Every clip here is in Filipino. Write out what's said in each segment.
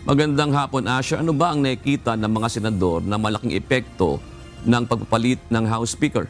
Magandang hapon, Asher. Ano ba ang nakikita ng mga senador na malaking epekto ng pagpapalit ng House Speaker?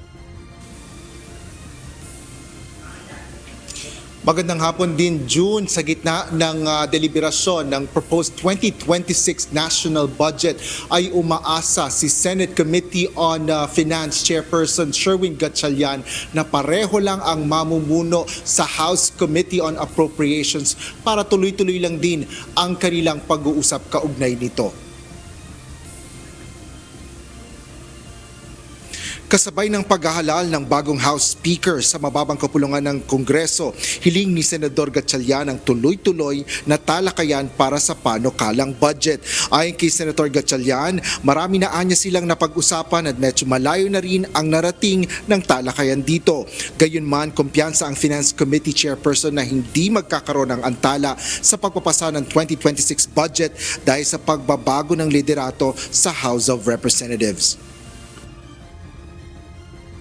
Magandang hapon din, June. Sa gitna ng deliberasyon ng proposed 2026 national budget ay umaasa si Senate Committee on Finance Chairperson Sherwin Gatchalian na pareho lang ang mamumuno sa House Committee on Appropriations para tuloy-tuloy lang din ang kanilang pag-uusap kaugnay nito. Kasabay ng paghahalal ng bagong House Speaker sa mababang kapulungan ng Kongreso, hiling ni Senador Gatchalian ang tuloy-tuloy na talakayan para sa panukalang budget. Ayon kay Senator Gatchalian, marami na anya silang napag-usapan at medyo malayo na rin ang narating ng talakayan dito. Gayunman, kumpiyansa ang Finance Committee Chairperson na hindi magkakaroon ng antala sa pagpapasa ng 2026 budget dahil sa pagbabago ng liderato sa House of Representatives.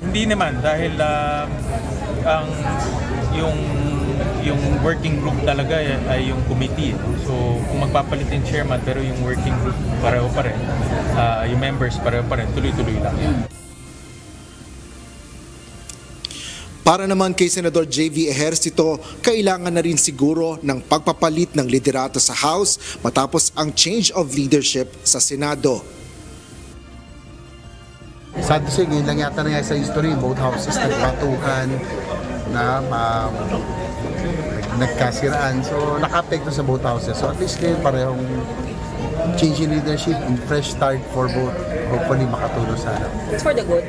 Hindi naman dahil ang yung working group talaga ay yung committee. So kung magpapalit yung chairman pero yung working group pareho pa rin, yung members pareho pa rin, tuloy-tuloy lang. Para naman kay Senador J.V. Ejercito, kailangan na rin siguro ng pagpapalit ng liderato sa House matapos ang change of leadership sa Senado. Sad to say, ngayon lang yata nangyari sa history, both houses nagpatukan na nagkasiraan. So, naka-apekto sa both houses. So, at least ngayon parehong change in leadership and fresh start for both. Hopefully, makatulong sana. It's for the good.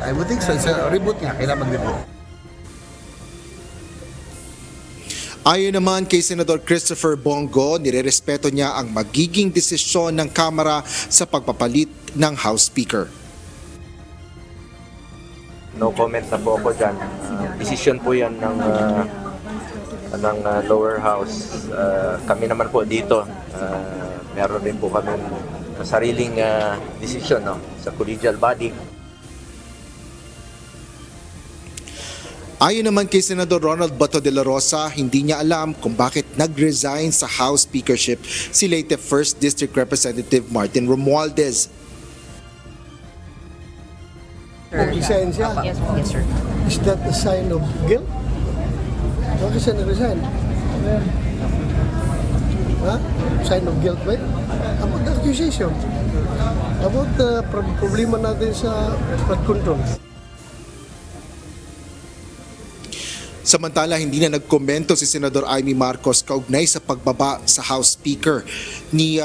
I would think so. It's a reboot nga. Kailangan mag-reboot. Ayon naman kay Senador Christopher Bongo, nirerespeto niya ang magiging desisyon ng Kamara sa pagpapalit ng House Speaker. No comment na po ako dyan. Decision po yan ng lower house. Kami naman po dito, meron din po kami sariling decision sa collegial body. Ayon naman kay Senador Ronald Bato de la Rosa, hindi niya alam kung bakit nag-resign sa House Speakership si late 1st District Representative Martin Romualdez. Resign siya? Yes, sir. Is that a sign of guilt? Bakit siya nag-resign? Ha? Sign of guilt ba yun? About the accusation? About the problema natin sa flood control? Samantala, hindi na nagkomento si Senador Amy Marcos kaugnay sa pagbaba sa House Speaker ni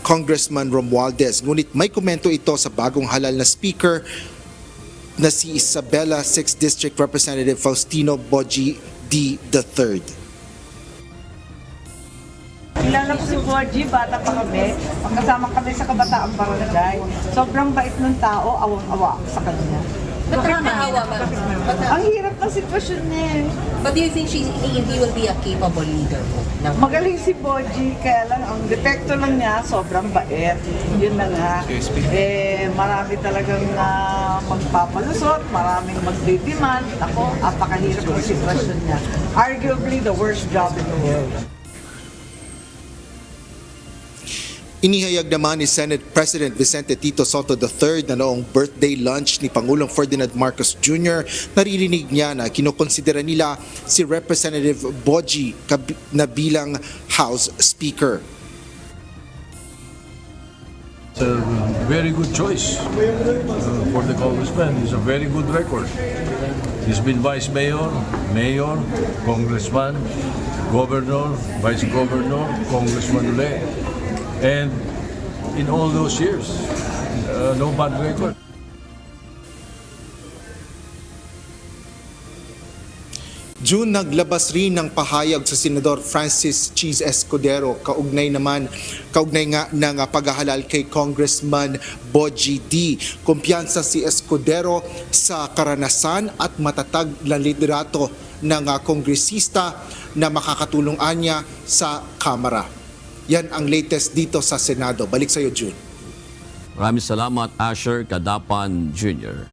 Congressman Romualdez. Ngunit may komento ito sa bagong halal na Speaker na si Isabela 6th District Representative Faustino Boji D. III. Kilala ko si Boji, bata pa kami. Magkasama kami sa Kabataang Barangay. Sobrang bait ng tao, awang-awa ako sa kanya. But nakakaawa, ma'am. Ang hirap ng sitwasyon niya eh. But do you think he will be a capable leader po? Magaling si Boji, kaya lang ang depekto lang niya, sobrang bait. Yun na nga. Marami talagang magpapalusot, maraming magdidemand. Ako, apakahirap ng sitwasyon niya. Arguably the worst job in the world. Inihayag naman ni Senate President Vicente Tito Soto III na noong birthday lunch ni Pangulong Ferdinand Marcos Jr., naririnig niya na kinukonsidera nila si Representative Boji na bilang House Speaker. It's a very good choice for the congressman. It's a very good record. He's been vice mayor, mayor, congressman, governor, vice governor, congressman ulit. And in all those years, no bad record. June, naglabas rin ng pahayag sa Senador Francis Cheese Escudero kaugnay nga ng paghahalal kay Congressman Boji D. Kumpiyansa si Escudero sa karanasan at matatag na liderato ng kongresista na makakatulong anya sa Kamara. Yan ang latest dito sa Senado. Balik sa iyo, June. Maraming salamat, Asher Kadapan Jr.